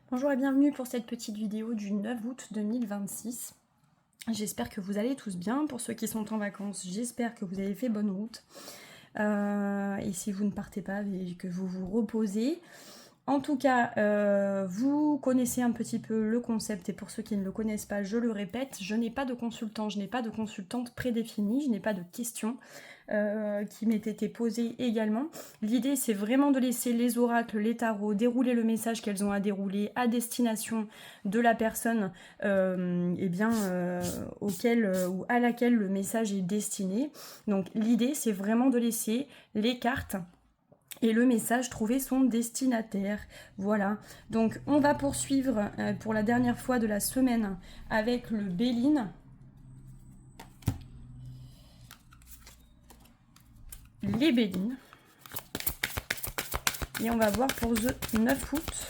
Bonjour et bienvenue pour cette petite vidéo du 9 août 2026. J'espère que vous allez tous bien. Pour ceux qui sont en vacances, j'espère que vous avez fait bonne route. Et si vous ne partez pas et que vous vous reposez. En tout cas, vous connaissez un petit peu le concept et pour ceux qui ne le connaissent pas, je le répète, je n'ai pas de consultant, je n'ai pas de consultante prédéfinie, je n'ai pas de questions qui m'aient été posées également. L'idée, c'est vraiment de laisser les oracles, les tarots, dérouler le message qu'elles ont à dérouler à destination de la personne auquel ou à laquelle le message est destiné. Donc l'idée, c'est vraiment de laisser les cartes et le message trouver son destinataire. Voilà. Donc on va poursuivre pour la dernière fois de la semaine avec le Béline. Les Bélines. Et on va voir pour le 9 août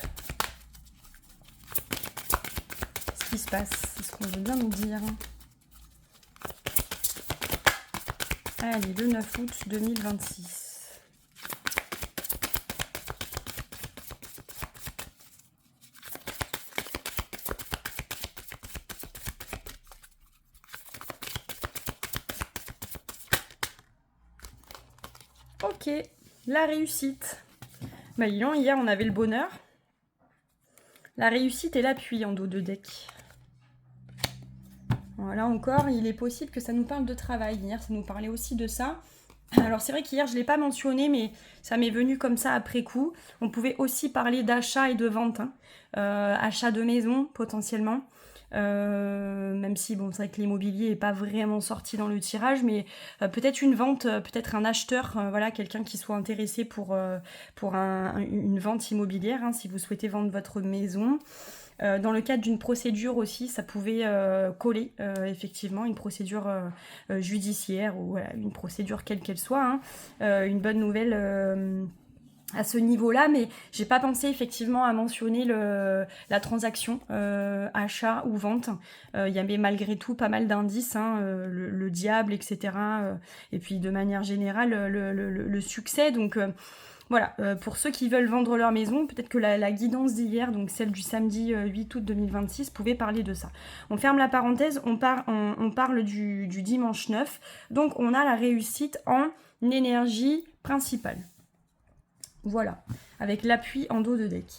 ce qui se passe. C'est ce qu'on veut bien nous dire. Allez, le 9 août 2026. Ok, la réussite. Bah, hier on avait le bonheur. La réussite et l'appui en dos de deck. Voilà encore, il est possible que ça nous parle de travail. Hier, ça nous parlait aussi de ça. Alors c'est vrai qu'hier, je ne l'ai pas mentionné, mais ça m'est venu comme ça après coup. On pouvait aussi parler d'achat et de vente. Achat de maison, potentiellement. Même si, bon, c'est vrai que l'immobilier n'est pas vraiment sorti dans le tirage, mais peut-être une vente, peut-être un acheteur, voilà, quelqu'un qui soit intéressé pour une vente immobilière, hein, si vous souhaitez vendre votre maison. Dans le cadre d'une procédure aussi, ça pouvait coller effectivement une procédure judiciaire ou voilà, une procédure quelle qu'elle soit. Hein. Une bonne nouvelle à ce niveau-là, mais j'ai pas pensé effectivement à mentionner la transaction achat ou vente. Il y avait malgré tout pas mal d'indices, hein, le diable, etc. Et puis de manière générale le succès. Donc voilà, pour ceux qui veulent vendre leur maison, peut-être que la guidance d'hier, donc celle du samedi 8 août 2026, pouvait parler de ça. On ferme la parenthèse, on parle du dimanche 9. Donc on a la réussite en énergie principale. Voilà, avec l'appui en dos de deck.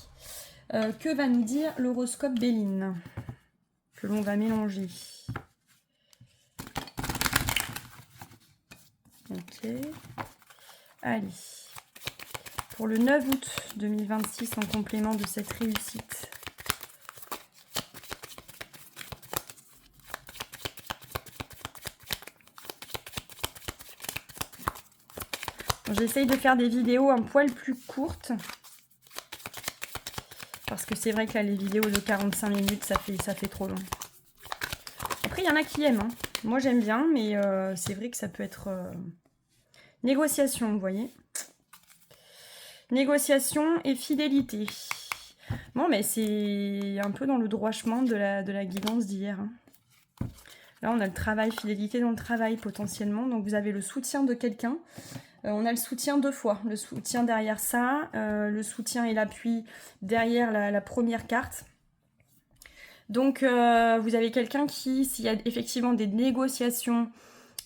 Que va nous dire l'horoscope Béline, que l'on va mélanger. Ok. Allez. Pour le 9 août 2026, en complément de cette réussite. J'essaye de faire des vidéos un poil plus courtes. Parce que c'est vrai que là, les vidéos de 45 minutes, ça fait trop long. Après, il y en a qui aiment. Hein. Moi, j'aime bien, mais c'est vrai que ça peut être... Négociation, vous voyez. Négociation et fidélité. Bon, mais c'est un peu dans le droit chemin de la guidance d'hier. Hein. Là, on a le travail, fidélité dans le travail potentiellement. Donc, vous avez le soutien de quelqu'un. On a le soutien deux fois. Le soutien derrière ça, le soutien et l'appui derrière la première carte. Donc, vous avez quelqu'un qui, s'il y a effectivement des négociations,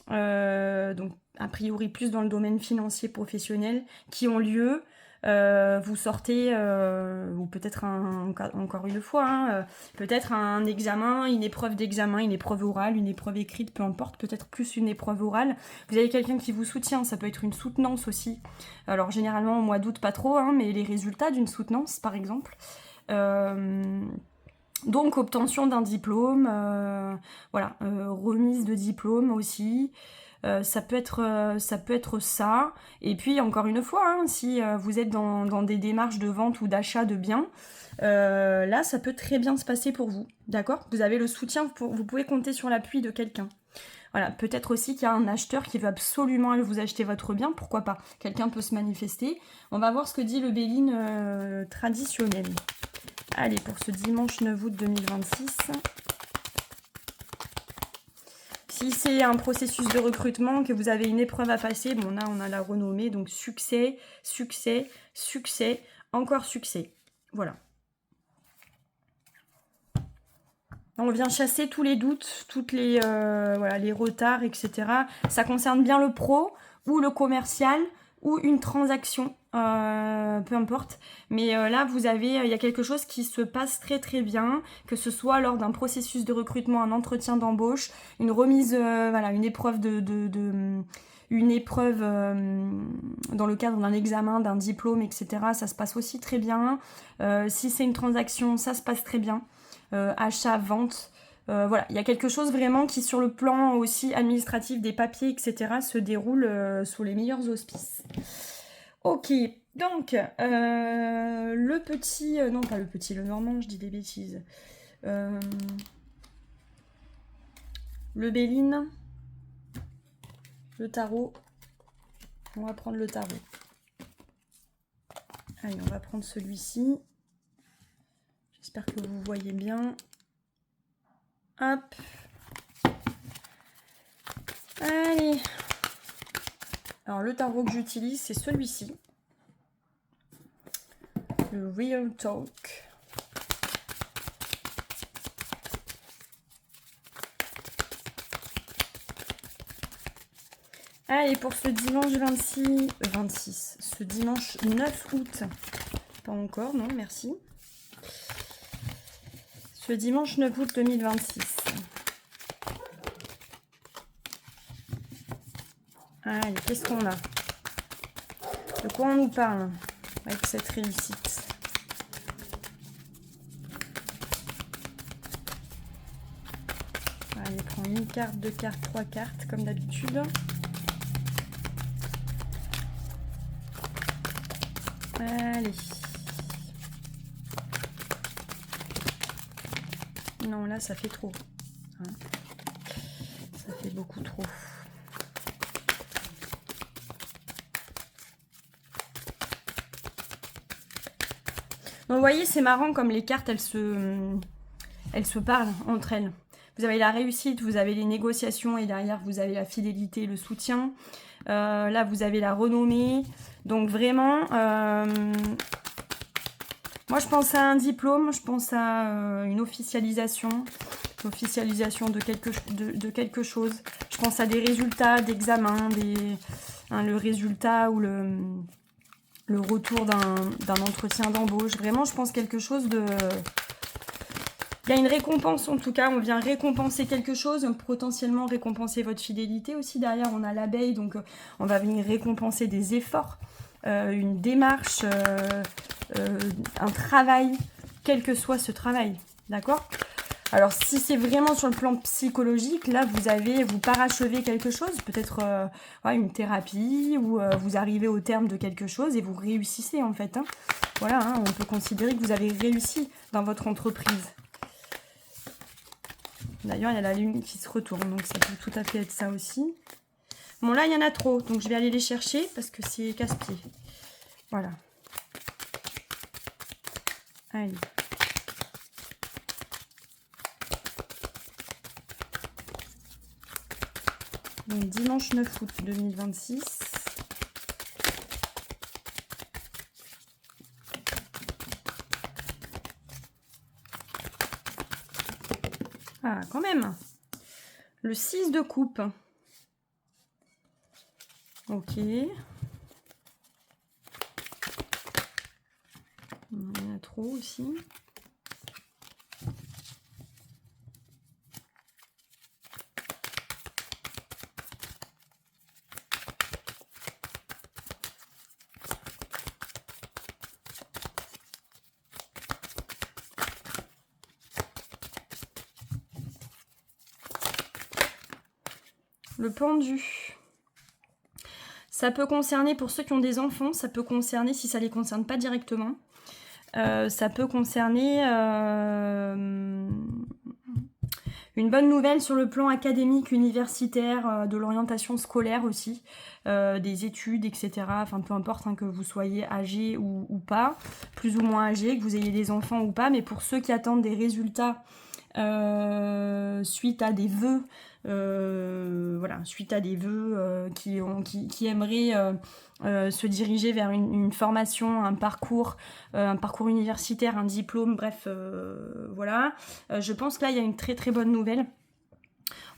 donc a priori plus dans le domaine financier professionnel, qui ont lieu, vous sortez, ou peut-être encore une fois, hein, peut-être un examen, une épreuve d'examen, une épreuve orale, une épreuve écrite, peu importe, peut-être plus une épreuve orale. Vous avez quelqu'un qui vous soutient, ça peut être une soutenance aussi. Alors généralement au mois d'août pas trop, hein, mais les résultats d'une soutenance par exemple. Donc obtention d'un diplôme, voilà, remise de diplôme aussi. Ça peut être ça. Et puis encore une fois, hein, si vous êtes dans des démarches de vente ou d'achat de biens, là ça peut très bien se passer pour vous. D'accord ? Vous avez le soutien, vous pouvez compter sur l'appui de quelqu'un. Voilà, peut-être aussi qu'il y a un acheteur qui veut absolument vous acheter votre bien, pourquoi pas ? Quelqu'un peut se manifester. On va voir ce que dit le Béline traditionnel. Allez, pour ce dimanche 9 août 2026. Si c'est un processus de recrutement, que vous avez une épreuve à passer, bon là on a la renommée, donc succès, succès, succès, encore succès. Voilà. On vient chasser tous les doutes, toutes les, voilà, les retards, etc. Ça concerne bien le pro ou le commercial ou une transaction, peu importe. Mais là, il y a quelque chose qui se passe très très bien, que ce soit lors d'un processus de recrutement, un entretien d'embauche, une remise, voilà, une épreuve une épreuve dans le cadre d'un examen, d'un diplôme, etc. Ça se passe aussi très bien. Si c'est une transaction, ça se passe très bien. Achat, vente. Voilà, il y a quelque chose vraiment qui, sur le plan aussi administratif des papiers, etc., se déroule sous les meilleurs auspices. Ok, donc, le petit... non, pas le petit, le normand, je dis des bêtises. Le Béline. Le tarot. On va prendre le tarot. Allez, on va prendre celui-ci. J'espère que vous voyez bien. Hop. Allez. Alors, le tarot que j'utilise, c'est celui-ci. Le Real Talk. Allez, pour ce dimanche 26, ce dimanche 9 août. Pas encore, non, merci. Ce dimanche 9 août 2026. Allez, qu'est-ce qu'on a? De quoi on nous parle avec cette réussite? Allez, prends une carte, deux cartes, trois cartes, comme d'habitude. Allez. Non, là, ça fait trop. Hein, ça fait beaucoup trop. Donc, vous voyez, c'est marrant comme les cartes, elles se parlent entre elles. Vous avez la réussite, vous avez les négociations et derrière, vous avez la fidélité, le soutien. Là, vous avez la renommée. Donc, vraiment, moi, je pense à un diplôme, je pense à une officialisation de quelque chose. Je pense à des résultats d'examen, le résultat ou le retour d'un entretien d'embauche. Vraiment, je pense quelque chose de... Il y a une récompense, en tout cas, on vient récompenser quelque chose, potentiellement récompenser votre fidélité aussi. Derrière, on a l'abeille, donc on va venir récompenser des efforts, une démarche, un travail, quel que soit ce travail, d'accord? Alors, si c'est vraiment sur le plan psychologique, là, vous parachevez quelque chose, peut-être une thérapie, ou vous arrivez au terme de quelque chose et vous réussissez, en fait. Hein. Voilà, hein, on peut considérer que vous avez réussi dans votre entreprise. D'ailleurs, il y a la lune qui se retourne, donc ça peut tout à fait être ça aussi. Bon, là, il y en a trop, donc je vais aller les chercher parce que c'est casse-pied. Voilà. Allez. Donc, dimanche 9 août 2026. Ah, quand même. Le 6 de coupe. Ok. Il y en a trop aussi. Le pendu. Ça peut concerner, pour ceux qui ont des enfants, ça peut concerner, si ça ne les concerne pas directement, ça peut concerner une bonne nouvelle sur le plan académique, universitaire, de l'orientation scolaire aussi, des études, etc. Enfin, peu importe hein, que vous soyez âgé ou pas, plus ou moins âgé, que vous ayez des enfants ou pas, mais pour ceux qui attendent des résultats suite à des vœux, voilà, suite à des vœux qui aimeraient se diriger vers une formation, un parcours universitaire, un diplôme, bref, voilà. Je pense que là, il y a une très très bonne nouvelle.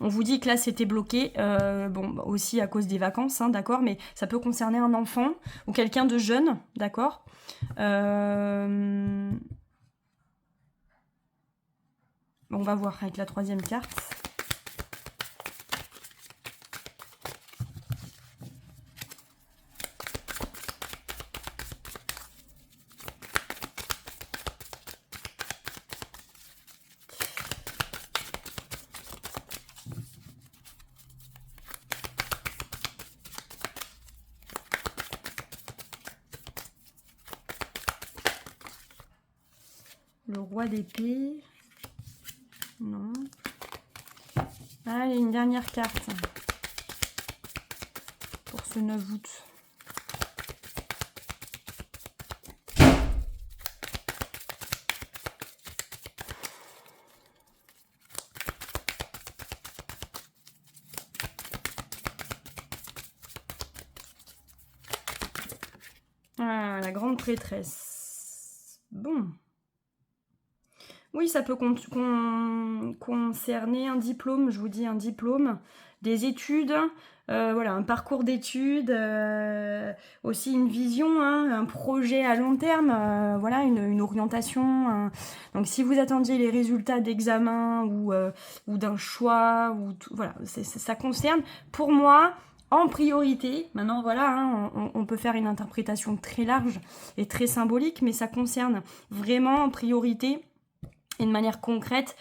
On vous dit que là c'était bloqué, bon aussi à cause des vacances, hein, d'accord, mais ça peut concerner un enfant ou quelqu'un de jeune, d'accord. On va voir avec la troisième carte. Le roi d'épée. Non. Allez, une dernière carte. Pour ce 9 août. Ah, la grande prêtresse. Bon. Oui, ça peut concerner un diplôme, je vous dis un diplôme, des études, voilà, un parcours d'études, aussi une vision, hein, un projet à long terme, voilà, une orientation. Donc si vous attendiez les résultats d'examen ou d'un choix, ou voilà, ça concerne, pour moi, en priorité. Maintenant, voilà, hein, on peut faire une interprétation très large et très symbolique, mais ça concerne vraiment en priorité et de manière concrète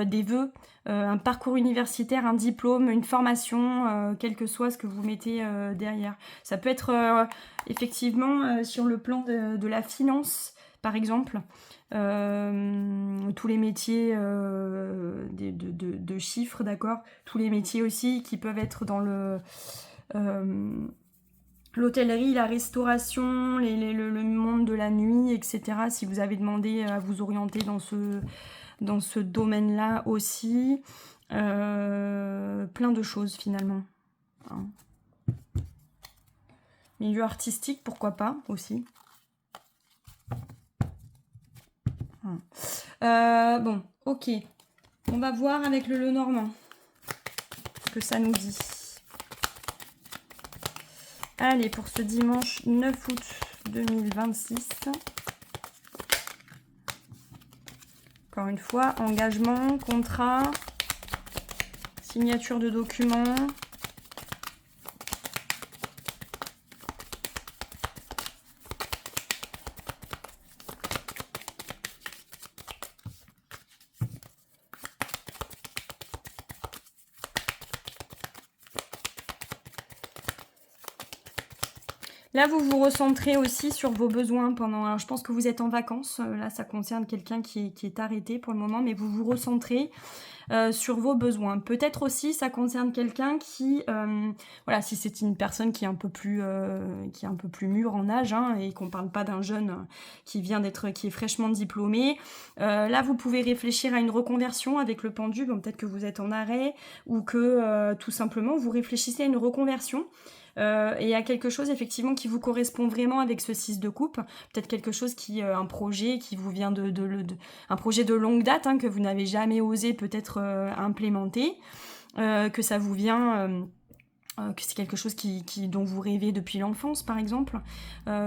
des vœux, un parcours universitaire, un diplôme, une formation, quel que soit ce que vous mettez derrière. Ça peut être effectivement sur le plan de la finance, par exemple, tous les métiers de chiffres, d'accord, tous les métiers aussi qui peuvent être dans l'hôtellerie, la restauration, le monde de la nuit, etc. Si vous avez demandé à vous orienter dans ce domaine-là aussi. Plein de choses finalement. Hein. Milieu artistique, pourquoi pas aussi. Bon, ok. On va voir avec le Lenormand ce que ça nous dit. Allez, pour ce dimanche 9 août 2026. Encore une fois, engagement, contrat, signature de documents. Là, vous vous recentrez aussi sur vos besoins pendant... Alors, je pense que vous êtes en vacances. Là, ça concerne quelqu'un qui est arrêté pour le moment. Mais vous vous recentrez sur vos besoins. Peut-être aussi, ça concerne quelqu'un qui... voilà, si c'est une personne qui est un peu plus mûre en âge, hein, et qu'on ne parle pas d'un jeune qui est fraîchement diplômé. Là, vous pouvez réfléchir à une reconversion avec le pendu. Bon, peut-être que vous êtes en arrêt ou que tout simplement, vous réfléchissez à une reconversion. Et à quelque chose effectivement qui vous correspond vraiment avec ce 6 de coupe, peut-être quelque chose un projet qui vous vient un projet de longue date, hein, que vous n'avez jamais osé peut-être implémenter, que ça vous vient... que c'est quelque chose dont vous rêvez depuis l'enfance, par exemple,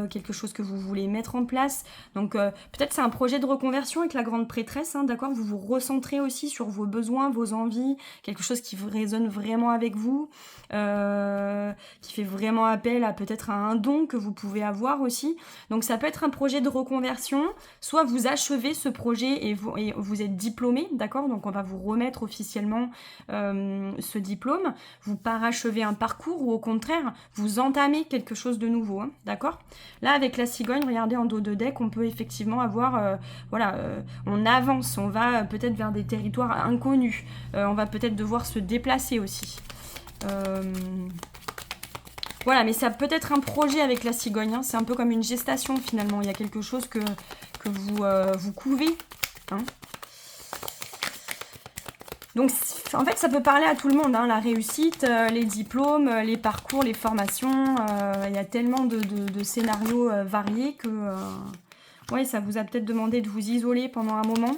quelque chose que vous voulez mettre en place. Donc peut-être c'est un projet de reconversion avec la grande prêtresse, hein, d'accord. Vous vous recentrez aussi sur vos besoins, vos envies, quelque chose qui résonne vraiment avec vous, qui fait vraiment appel à peut-être à un don que vous pouvez avoir aussi. Donc ça peut être un projet de reconversion, soit vous achevez ce projet et vous êtes diplômé, d'accord. Donc on va vous remettre officiellement ce diplôme, vous parachevez un parcours ou au contraire, vous entamez quelque chose de nouveau, hein, d'accord. Là, avec la cigogne, regardez en dos de deck, on peut effectivement avoir, on avance, on va peut-être vers des territoires inconnus, on va peut-être devoir se déplacer aussi. Voilà, mais ça peut être un projet avec la cigogne, hein, c'est un peu comme une gestation finalement, il y a quelque chose que vous couvez, hein. Donc, en fait, ça peut parler à tout le monde, hein, la réussite, les diplômes, les parcours, les formations. Il y a tellement de scénarios variés que ouais, ça vous a peut-être demandé de vous isoler pendant un moment,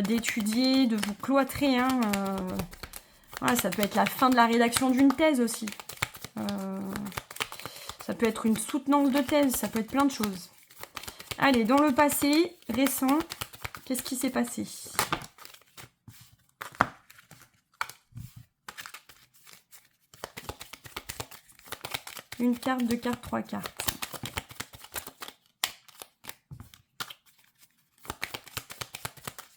d'étudier, de vous cloîtrer. Hein, voilà, ça peut être la fin de la rédaction d'une thèse aussi. Ça peut être une soutenance de thèse, ça peut être plein de choses. Allez, dans le passé récent, qu'est-ce qui s'est passé ? Une carte, deux cartes, trois cartes.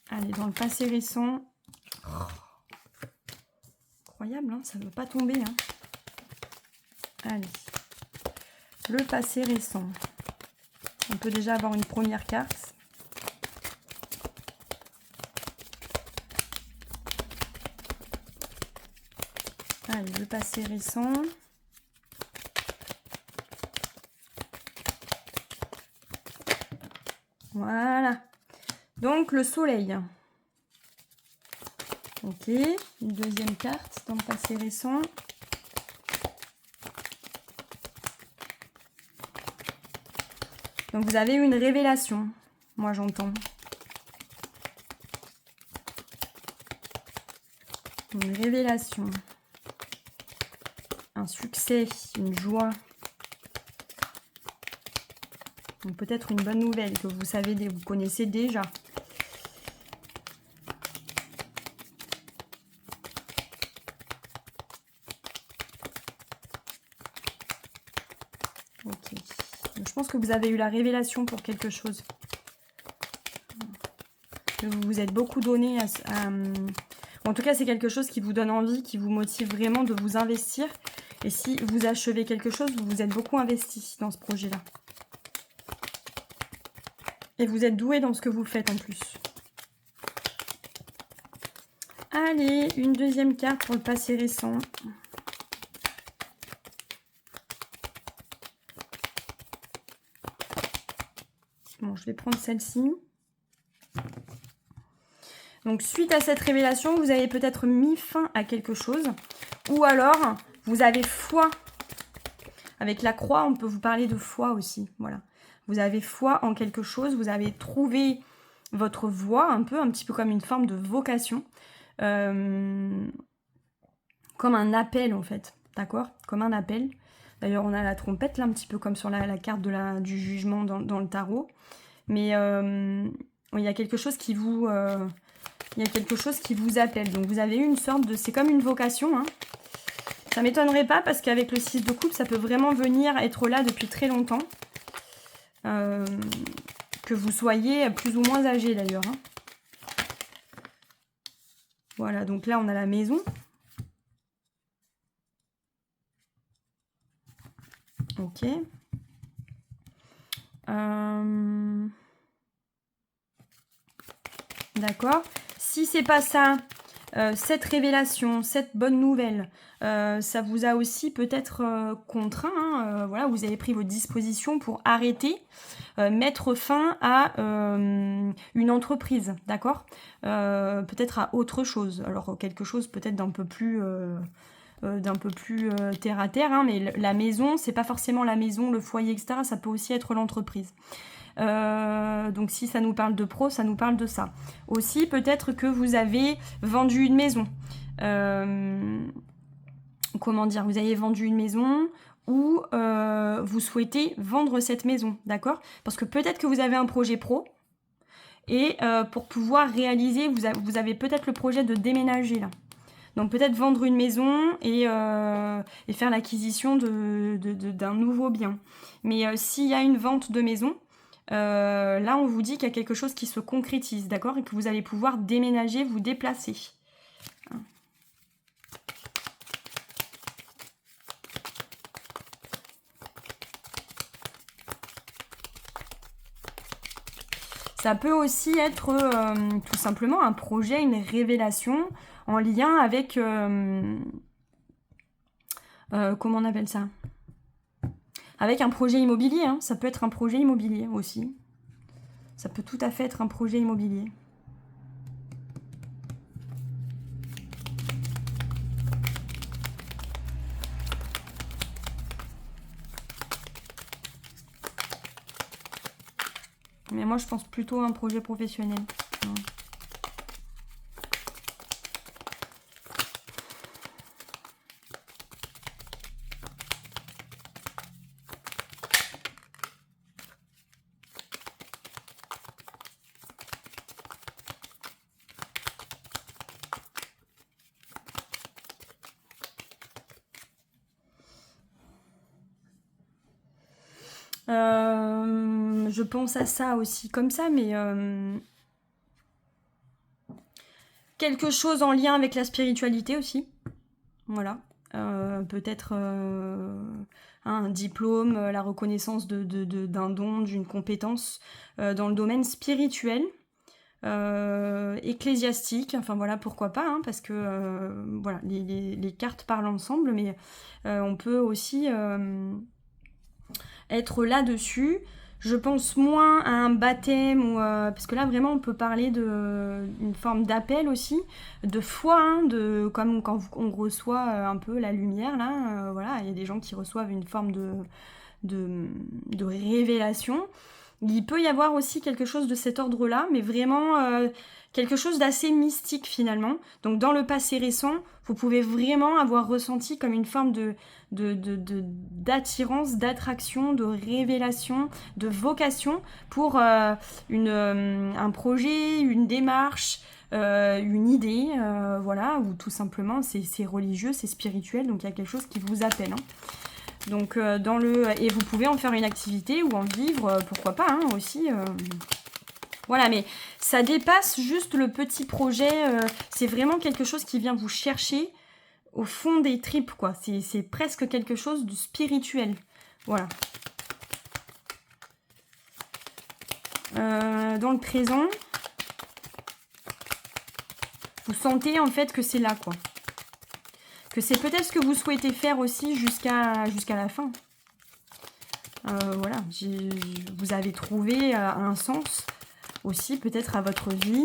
Allez, dans le passé récent. Incroyable, hein, ça ne veut pas tomber. Hein. Allez. Le passé récent. On peut déjà avoir une première carte. Allez, le passé récent. Voilà. Donc, le soleil. Ok. Une deuxième carte dans le passé récent. Donc, vous avez une révélation. Moi, j'entends. Une révélation. Un succès, une joie. Donc peut-être une bonne nouvelle que vous savez, vous connaissez déjà. Ok. Donc, je pense que vous avez eu la révélation pour quelque chose. Que vous vous êtes beaucoup donné en tout cas, c'est quelque chose qui vous donne envie, qui vous motive vraiment de vous investir. Et si vous achevez quelque chose, vous vous êtes beaucoup investi dans ce projet-là. Et vous êtes doué dans ce que vous faites en plus. Allez, une deuxième carte pour le passé récent. Bon, je vais prendre celle-ci. Donc, suite à cette révélation, vous avez peut-être mis fin à quelque chose. Ou alors, vous avez foi. Avec la croix, on peut vous parler de foi aussi. Voilà. Vous avez foi en quelque chose. Vous avez trouvé votre voie, un petit peu comme une forme de vocation. Comme un appel, en fait. D'accord ? Comme un appel. D'ailleurs, on a la trompette, là, un petit peu comme sur la carte du jugement dans le tarot. Mais il y a quelque chose qui vous... il y a quelque chose qui vous appelle. Donc, vous avez une sorte de... C'est comme une vocation. Hein. Ça ne m'étonnerait pas parce qu'avec le 6 de coupe, ça peut vraiment venir être là depuis très longtemps. Que vous soyez plus ou moins âgé d'ailleurs. Hein. Voilà, donc là, on a la maison. Ok. D'accord. Si c'est pas ça, cette révélation, cette bonne nouvelle, ça vous a aussi peut-être contraint. Hein, voilà, vous avez pris vos dispositions pour arrêter, mettre fin à une entreprise, d'accord, peut-être à autre chose. Alors quelque chose peut-être d'un peu plus terre à terre, hein, mais la maison, c'est pas forcément la maison, le foyer, etc. Ça peut aussi être l'entreprise. Donc si ça nous parle de pro, ça nous parle de ça. Aussi, peut-être que vous avez vendu une maison. Comment dire, vous avez vendu une maison ou vous souhaitez vendre cette maison, d'accord ? Parce que peut-être que vous avez un projet pro et pour pouvoir réaliser, vous avez peut-être le projet de déménager là. Donc peut-être vendre une maison et faire l'acquisition d'un nouveau bien. Mais s'il y a une vente de maison, là on vous dit qu'il y a quelque chose qui se concrétise, d'accord, et que vous allez pouvoir déménager, vous déplacer. Ça peut aussi être tout simplement un projet, une révélation en lien avec... comment on appelle ça ? Avec un projet immobilier. Hein. Ça peut être un projet immobilier aussi. Ça peut tout à fait être un projet immobilier. moi, je pense plutôt à un projet professionnel. Ouais. Je pense à ça aussi comme ça, mais quelque chose en lien avec la spiritualité aussi. Voilà. Peut-être un diplôme, la reconnaissance d'un don, d'une compétence dans le domaine spirituel, ecclésiastique, enfin voilà, pourquoi pas, hein, parce que voilà, les cartes parlent ensemble, mais on peut aussi être là-dessus. Je pense moins à un baptême, ou, parce que là vraiment on peut parler d'une forme d'appel aussi, de foi, hein, comme quand on reçoit un peu la lumière, là, voilà, il y a des gens qui reçoivent une forme de révélation. Il peut y avoir aussi quelque chose de cet ordre-là, mais vraiment quelque chose d'assez mystique finalement. Donc dans le passé récent, vous pouvez vraiment avoir ressenti comme une forme d'attirance, d'attraction, de révélation, de vocation pour un projet, une démarche, une idée, voilà, ou tout simplement c'est religieux, c'est spirituel, donc il y a quelque chose qui vous appelle. Hein. Donc et vous pouvez en faire une activité ou en vivre, pourquoi pas, hein, aussi. Voilà, mais ça dépasse juste le petit projet. C'est vraiment quelque chose qui vient vous chercher au fond des tripes, quoi. C'est presque quelque chose de spirituel. Voilà. Dans le présent, vous sentez en fait que c'est là, quoi. Que c'est peut-être ce que vous souhaitez faire aussi jusqu'à la fin. Voilà, vous avez trouvé un sens aussi peut-être à votre vie,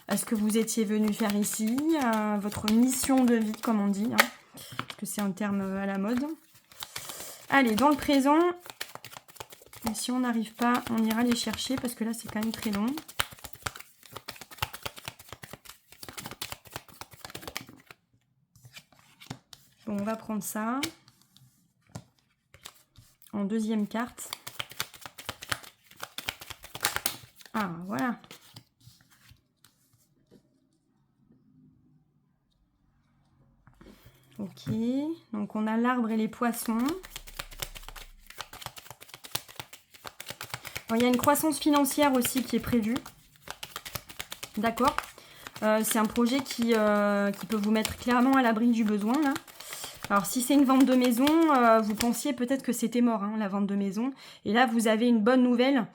à ce que vous étiez venu faire ici, à votre mission de vie, comme on dit, hein, parce que c'est un terme à la mode. Allez, dans le présent, et si on n'arrive pas, on ira les chercher, parce que là, c'est quand même très long. Bon, on va prendre ça en deuxième carte. Ah, voilà. Ok, donc on a l'arbre et les poissons. Bon, il y a une croissance financière aussi qui est prévue. D'accord. C'est un projet qui peut vous mettre clairement à l'abri du besoin, là. Alors, si c'est une vente de maison, vous pensiez peut-être que c'était mort, hein, la vente de maison. Et là, vous avez une bonne nouvelle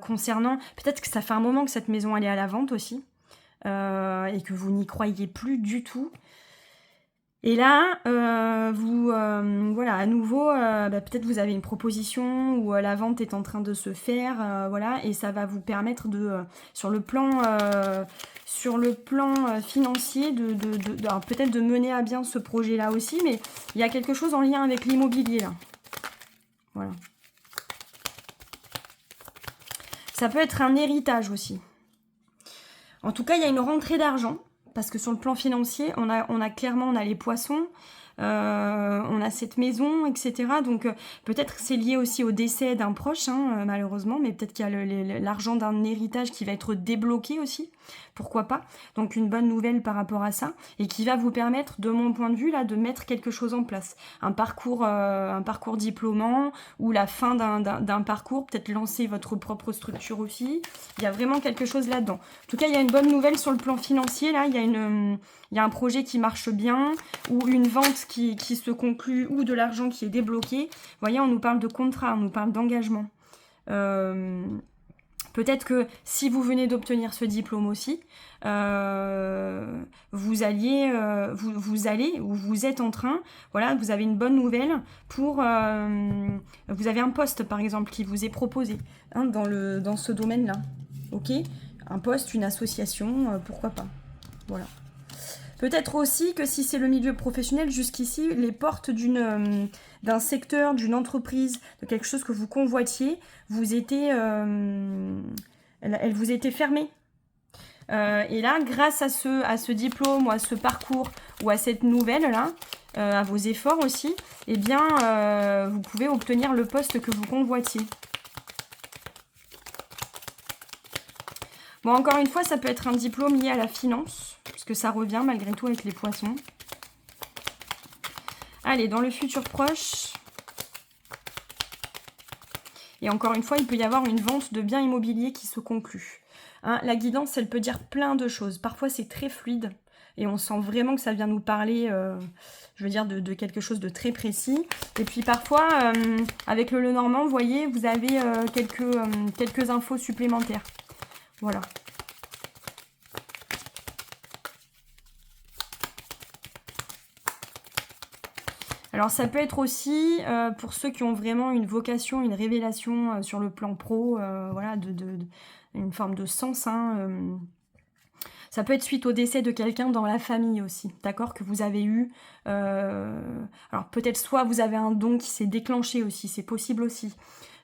concernant... Peut-être que ça fait un moment que cette maison, elle est à la vente aussi. Et que vous n'y croyez plus du tout. Et là, voilà, à nouveau, peut-être vous avez une proposition où la vente est en train de se faire, voilà, et ça va vous permettre sur le plan financier, peut-être de mener à bien ce projet-là aussi, mais il y a quelque chose en lien avec l'immobilier, là. Voilà. Ça peut être un héritage aussi. En tout cas, il y a une rentrée d'argent. Parce que sur le plan financier, on a clairement les poissons, on a cette maison, etc. Donc peut-être c'est lié aussi au décès d'un proche, hein, malheureusement, mais peut-être qu'il y a l'argent d'un héritage qui va être débloqué aussi, pourquoi pas. Donc une bonne nouvelle par rapport à ça, et qui va vous permettre, de mon point de vue, là, de mettre quelque chose en place. Un parcours diplômant, ou la fin d'un parcours, peut-être lancer votre propre structure aussi. Il y a vraiment quelque chose là-dedans. En tout cas, il y a une bonne nouvelle sur le plan financier, là, il y a un projet qui marche bien, ou une vente qui se conclut, ou de l'argent qui est débloqué. Vous voyez, on nous parle de contrat, on nous parle d'engagement. Peut-être que si vous venez d'obtenir ce diplôme aussi, vous allez, ou vous êtes en train, voilà, vous avez une bonne nouvelle pour... vous avez un poste, par exemple, qui vous est proposé, hein, dans ce domaine-là. Ok ? Un poste, une association, pourquoi pas. Voilà. Peut-être aussi que si c'est le milieu professionnel, jusqu'ici, les portes d'un secteur, d'une entreprise, de quelque chose que vous convoitiez, vous étaient elle vous était fermée. Et là, grâce à ce diplôme ou à ce parcours ou à cette nouvelle-là, à vos efforts aussi, eh bien, vous pouvez obtenir le poste que vous convoitiez. Bon, encore une fois, ça peut être un diplôme lié à la finance, puisque ça revient malgré tout avec les poissons. Allez, dans le futur proche. Et encore une fois, il peut y avoir une vente de biens immobiliers qui se conclut. Hein, la guidance, elle peut dire plein de choses. Parfois, c'est très fluide et on sent vraiment que ça vient nous parler, je veux dire, de quelque chose de très précis. Et puis parfois, avec le Lenormand, vous voyez, vous avez quelques infos supplémentaires. Voilà. Alors ça peut être aussi pour ceux qui ont vraiment une vocation, une révélation sur le plan pro, voilà, une forme de sens. Hein, ça peut être suite au décès de quelqu'un dans la famille aussi, d'accord, que vous avez eu. Alors peut-être soit vous avez un don qui s'est déclenché aussi, c'est possible aussi.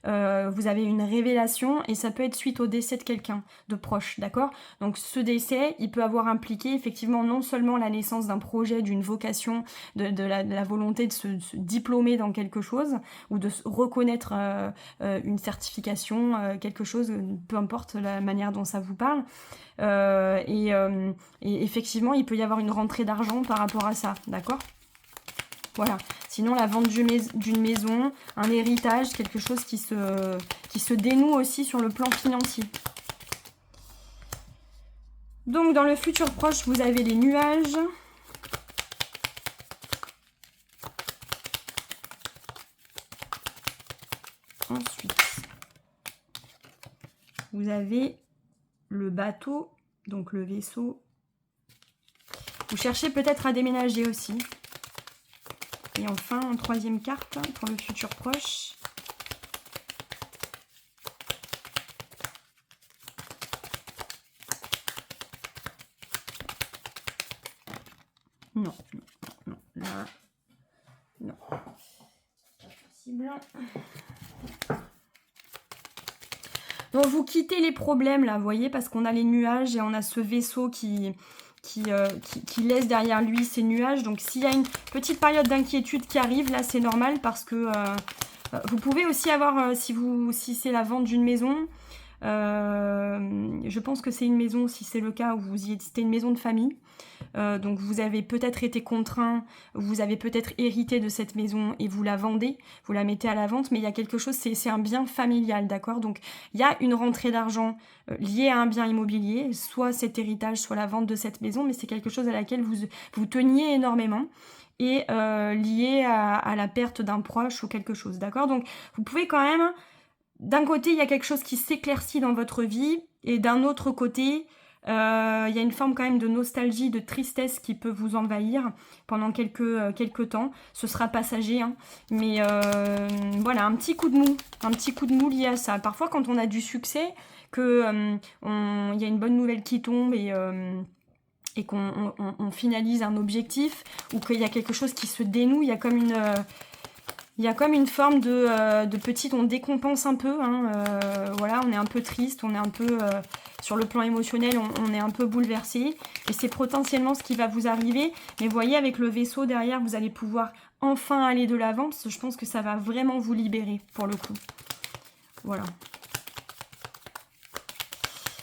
Vous avez une révélation et ça peut être suite au décès de quelqu'un de proche, d'accord? Donc ce décès, il peut avoir impliqué effectivement non seulement la naissance d'un projet, d'une vocation, de la volonté de se diplômer dans quelque chose ou de reconnaître une certification, quelque chose, peu importe la manière dont ça vous parle. Et effectivement, il peut y avoir une rentrée d'argent par rapport à ça, d'accord? Voilà. Sinon, la vente d'une maison, un héritage, quelque chose qui se dénoue aussi sur le plan financier. Donc, dans le futur proche, vous avez les nuages. Ensuite, vous avez le bateau, donc le vaisseau. Vous cherchez peut-être à déménager aussi. Et enfin, une troisième carte pour le futur proche. Non, non, non, là, non. Pas possible. Donc vous quittez les problèmes là, vous voyez, parce qu'on a les nuages et on a ce vaisseau qui laisse derrière lui ces nuages. Donc s'il y a une petite période d'inquiétude qui arrive, là c'est normal parce que vous pouvez aussi avoir, si c'est la vente d'une maison, je pense que c'est une maison, si c'est le cas, où c'était une maison de famille. Donc vous avez peut-être été contraint, vous avez peut-être hérité de cette maison et vous la vendez, vous la mettez à la vente, mais il y a quelque chose, c'est un bien familial, d'accord? Donc il y a une rentrée d'argent liée à un bien immobilier, soit cet héritage, soit la vente de cette maison, mais c'est quelque chose à laquelle vous teniez énormément et lié à la perte d'un proche ou quelque chose, d'accord? Donc vous pouvez quand même, d'un côté, il y a quelque chose qui s'éclaircit dans votre vie et d'un autre côté, il y a une forme quand même de nostalgie, de tristesse qui peut vous envahir pendant quelques temps. Ce sera passager, hein. Mais voilà, un petit coup de mou lié à ça. Parfois, quand on a du succès, qu'il y a une bonne nouvelle qui tombe et qu'on finalise un objectif ou qu'il y a quelque chose qui se dénoue, il y a comme une forme de petite, on décompense un peu, hein, voilà, on est un peu triste, on est un peu, sur le plan émotionnel, on est un peu bouleversé, et c'est potentiellement ce qui va vous arriver, mais vous voyez, avec le vaisseau derrière, vous allez pouvoir enfin aller de l'avant, parce que je pense que ça va vraiment vous libérer, pour le coup. Voilà.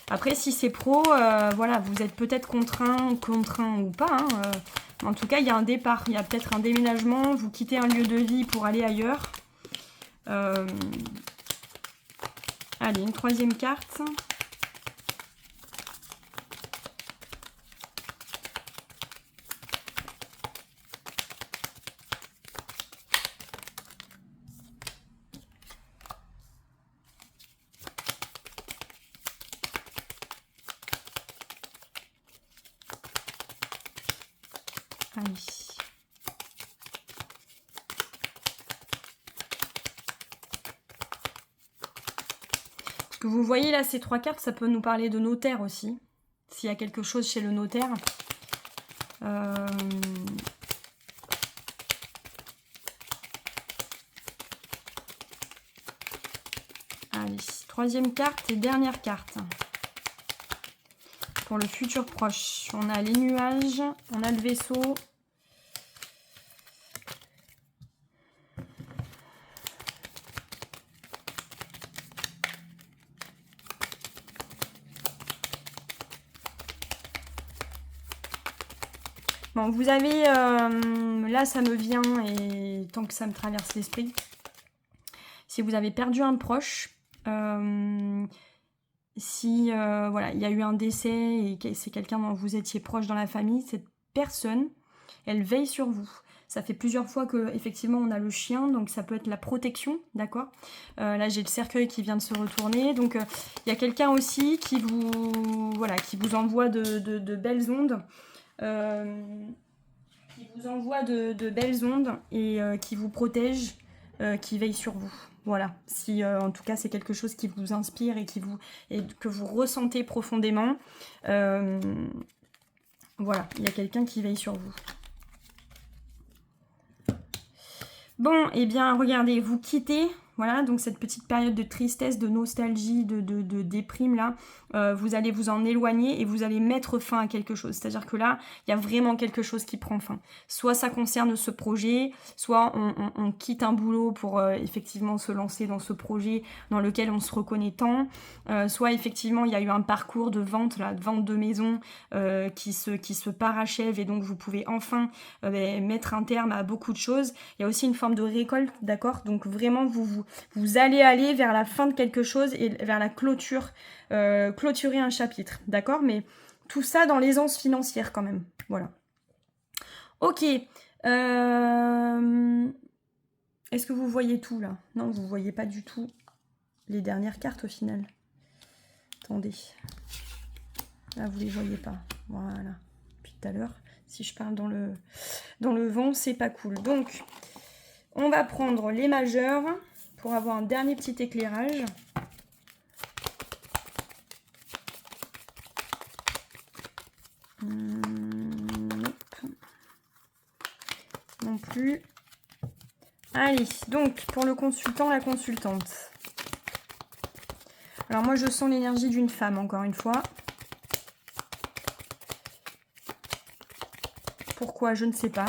Après, si c'est pro, voilà, vous êtes peut-être contraint ou pas, hein, en tout cas, il y a un départ, il y a peut-être un déménagement, vous quittez un lieu de vie pour aller ailleurs. Allez, une troisième carte. Allez. Ce que vous voyez là, ces trois cartes, ça peut nous parler de notaire aussi. S'il y a quelque chose chez le notaire. Allez, troisième carte et dernière carte. Pour le futur proche, on a les nuages, on a le vaisseau. Bon, vous avez, là ça me vient et tant que ça me traverse l'esprit, si vous avez perdu un proche, si voilà, il y a eu un décès et que c'est quelqu'un dont vous étiez proche dans la famille, cette personne, elle veille sur vous. Ça fait plusieurs fois que effectivement on a le chien, donc ça peut être la protection, d'accord. Là j'ai le cercueil qui vient de se retourner, donc il y a quelqu'un aussi qui vous, voilà, qui vous envoie de belles ondes. Qui vous envoie de belles ondes et qui vous protège, qui veille sur vous. Voilà, si en tout cas c'est quelque chose qui vous inspire et que vous ressentez profondément, voilà, il y a quelqu'un qui veille sur vous. Bon, et bien regardez, vous quittez, voilà, donc cette petite période de tristesse, de nostalgie, de déprime là, vous allez vous en éloigner et vous allez mettre fin à quelque chose. C'est-à-dire que là, il y a vraiment quelque chose qui prend fin. Soit ça concerne ce projet, soit on quitte un boulot pour effectivement se lancer dans ce projet dans lequel on se reconnaît tant, soit effectivement il y a eu un parcours de vente, là, de vente de maison qui se parachève et donc vous pouvez enfin mettre un terme à beaucoup de choses. Il y a aussi une forme de récolte, d'accord? Donc vraiment vous allez aller vers la fin de quelque chose et vers la clôture, clôturer un chapitre, d'accord? Mais tout ça dans l'aisance financière quand même, voilà. Ok, est-ce que vous voyez tout là? Non, vous voyez pas du tout les dernières cartes au final. Attendez, là vous les voyez pas, voilà. Depuis tout à l'heure, si je parle dans le vent, c'est pas cool. Donc, on va prendre les majeurs pour avoir un dernier petit éclairage. Non plus. Allez, donc pour le consultant, la consultante. Alors moi je sens l'énergie d'une femme encore une fois. Pourquoi, je ne sais pas.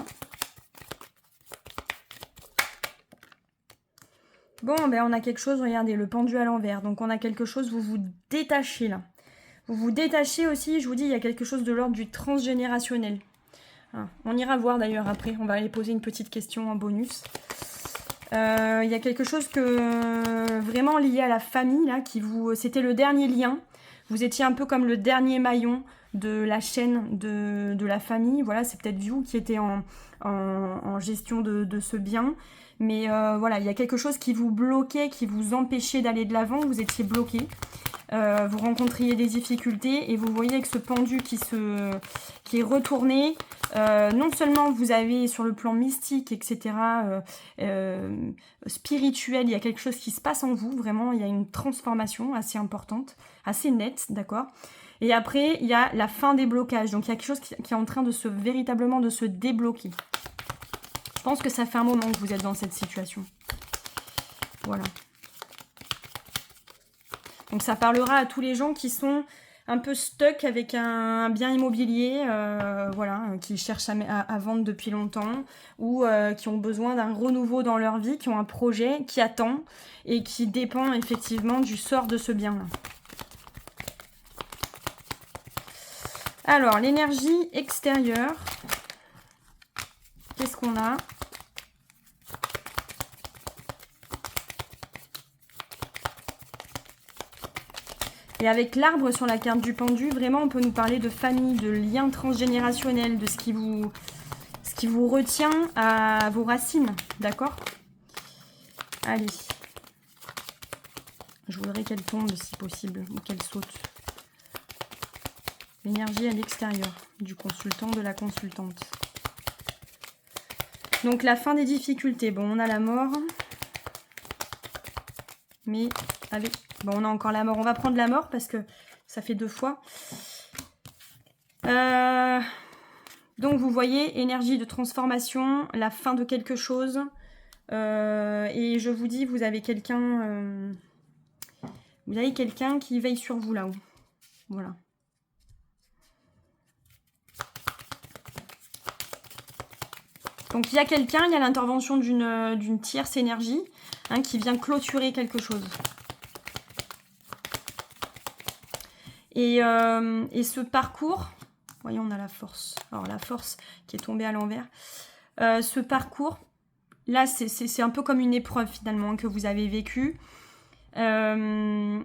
Bon, ben on a quelque chose, regardez, le pendu à l'envers. Donc on a quelque chose, vous vous détachez là. Vous vous détachez aussi, je vous dis, il y a quelque chose de l'ordre du transgénérationnel. Ah, on ira voir d'ailleurs après, on va aller poser une petite question en bonus. Il y a quelque chose que vraiment lié à la famille, là, c'était le dernier lien. Vous étiez un peu comme le dernier maillon de la chaîne de la famille. Voilà, c'est peut-être vous qui étiez en gestion de ce bien. Mais voilà, il y a quelque chose qui vous bloquait, qui vous empêchait d'aller de l'avant. Vous étiez bloqué. Vous rencontriez des difficultés et vous voyez avec ce pendu qui est retourné. Non seulement vous avez sur le plan mystique, etc., spirituel, il y a quelque chose qui se passe en vous, vraiment, il y a une transformation assez importante, assez nette, d'accord. Et après, il y a la fin des blocages, donc il y a quelque chose qui est en train de véritablement de se débloquer. Je pense que ça fait un moment que vous êtes dans cette situation. Voilà. Donc ça parlera à tous les gens qui sont un peu stuck avec un bien immobilier, voilà, qui cherchent à vendre depuis longtemps ou qui ont besoin d'un renouveau dans leur vie, qui ont un projet qui attend et qui dépend effectivement du sort de ce bien-là. Alors, l'énergie extérieure, qu'est-ce qu'on a ? Et avec l'arbre sur la carte du pendu, vraiment, on peut nous parler de famille, de liens transgénérationnels, de ce qui vous retient à vos racines, d'accord? Allez. Je voudrais qu'elle tombe, si possible, ou qu'elle saute. L'énergie à l'extérieur du consultant, de la consultante. Donc, la fin des difficultés. Bon, on a la mort. Mais avec... Bon, on a encore la mort. On va prendre la mort parce que ça fait 2 fois. Donc, vous voyez, énergie de transformation, la fin de quelque chose. Et je vous dis, vous avez quelqu'un Vous avez quelqu'un qui veille sur vous là-haut. Voilà. Donc il y a quelqu'un, il y a l'intervention d'une tierce énergie hein, qui vient clôturer quelque chose. Et ce parcours, voyons, on a la force. Alors la force qui est tombée à l'envers. Ce parcours, là, c'est un peu comme une épreuve finalement que vous avez vécue. Ça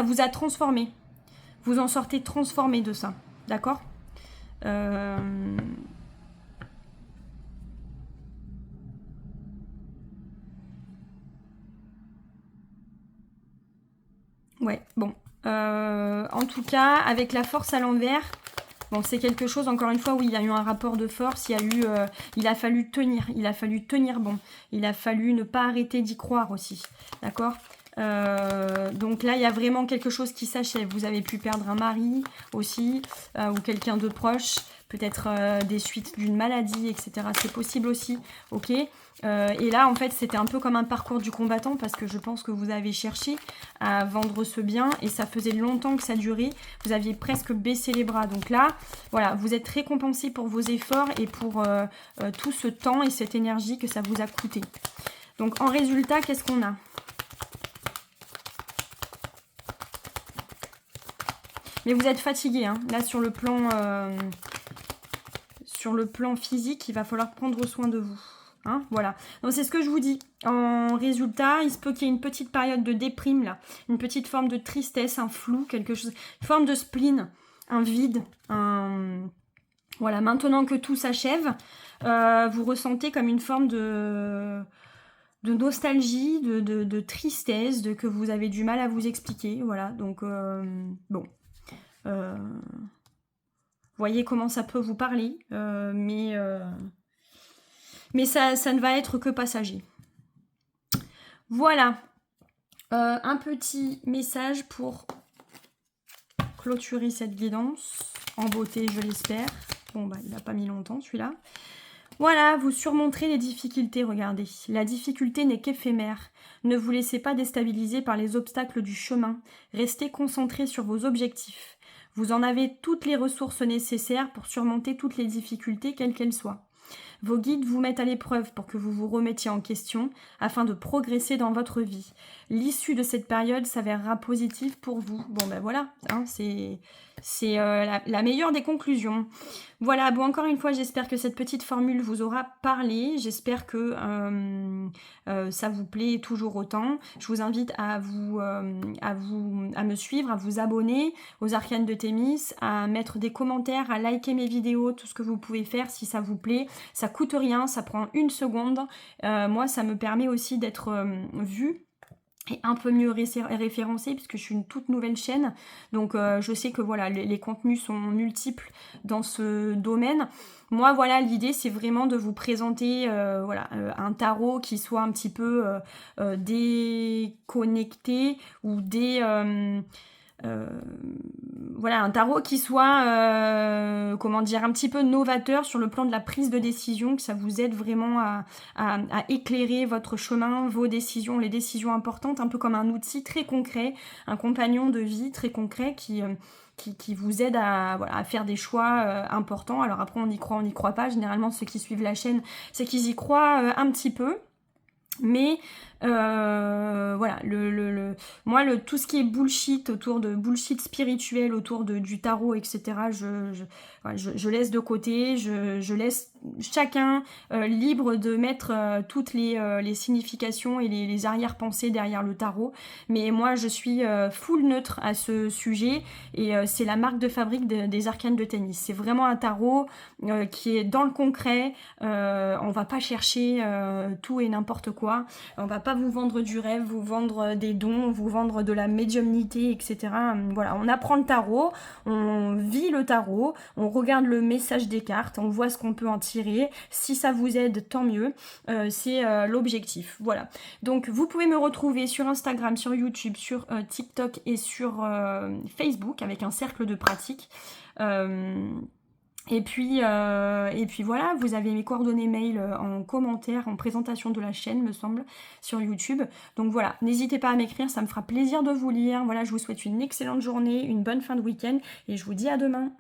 vous a transformé. Vous en sortez transformé de ça. D'accord ? Ouais, bon. En tout cas, avec la force à l'envers, bon, c'est quelque chose, encore une fois, où il y a eu un rapport de force, il a fallu tenir bon. Il a fallu ne pas arrêter d'y croire aussi, d'accord ? Donc là, il y a vraiment quelque chose qui s'achève. Vous avez pu perdre un mari aussi, ou quelqu'un de proche, peut-être des suites d'une maladie, etc. C'est possible aussi, ok ? Et là, en fait, c'était un peu comme un parcours du combattant parce que je pense que vous avez cherché à vendre ce bien et ça faisait longtemps que ça durait. Vous aviez presque baissé les bras. Donc là, voilà, vous êtes récompensé pour vos efforts et pour tout ce temps et cette énergie que ça vous a coûté. Donc en résultat, qu'est-ce qu'on a ? Mais vous êtes fatigué, hein. Là sur le plan physique, il va falloir prendre soin de vous. Hein, voilà. Donc c'est ce que je vous dis. En résultat, il se peut qu'il y ait une petite période de déprime là, une petite forme de tristesse, un flou, quelque chose, une forme de spleen, un vide, voilà. Maintenant que tout s'achève, vous ressentez comme une forme de nostalgie, de tristesse, que vous avez du mal à vous expliquer. Voilà. Donc bon. Voyez comment ça peut vous parler, mais ça ne va être que passager. Voilà, un petit message pour clôturer cette guidance, en beauté je l'espère. Bon bah il n'a pas mis longtemps celui-là. Voilà, vous surmonterez les difficultés, regardez. La difficulté n'est qu'éphémère. Ne vous laissez pas déstabiliser par les obstacles du chemin. Restez concentré sur vos objectifs. Vous en avez toutes les ressources nécessaires pour surmonter toutes les difficultés, quelles qu'elles soient. Vos guides vous mettent à l'épreuve pour que vous vous remettiez en question afin de progresser dans votre vie. L'issue de cette période s'avérera positive pour vous. Bon ben voilà, hein, c'est la meilleure des conclusions. Voilà, bon encore une fois, j'espère que cette petite formule vous aura parlé. J'espère que ça vous plaît toujours autant. Je vous invite à me suivre, à vous abonner aux Arcanes de Thémis, à mettre des commentaires, à liker mes vidéos, tout ce que vous pouvez faire si ça vous plaît. Ça coûte rien, ça prend 1 seconde. Moi, ça me permet aussi d'être vue et un peu mieux référencée puisque je suis une toute nouvelle chaîne. Donc je sais que voilà, les contenus sont multiples dans ce domaine. Moi, voilà, l'idée, c'est vraiment de vous présenter un tarot qui soit un petit peu déconnecté ou un tarot qui soit un petit peu novateur sur le plan de la prise de décision, que ça vous aide vraiment à éclairer votre chemin, vos décisions, les décisions importantes, un peu comme un outil très concret, un compagnon de vie très concret qui vous aide à faire des choix importants. Alors après, on y croit pas. Généralement, ceux qui suivent la chaîne, c'est qu'ils y croient un petit peu. Mais voilà, moi tout ce qui est bullshit autour de bullshit spirituel autour du tarot, etc. Je laisse de côté, je laisse chacun libre de mettre toutes les significations et les arrière-pensées derrière le tarot. Mais moi je suis full neutre à ce sujet et c'est la marque de fabrique des Arcanes de Thémis. C'est vraiment un tarot qui est dans le concret. On va pas chercher tout et n'importe quoi. On va pas vous vendre du rêve, vous vendre des dons, vous vendre de la médiumnité, etc. Voilà, on apprend le tarot, on vit le tarot, on regarde le message des cartes, on voit ce qu'on peut en tirer. Si ça vous aide, tant mieux. C'est l'objectif. Voilà. Donc vous pouvez me retrouver sur Instagram, sur YouTube, sur TikTok et sur Facebook avec un cercle de pratique. Et puis voilà, vous avez mes coordonnées mail en commentaire, en présentation de la chaîne, me semble, sur YouTube. Donc voilà, n'hésitez pas à m'écrire, ça me fera plaisir de vous lire. Voilà, je vous souhaite une excellente journée, une bonne fin de week-end et je vous dis à demain.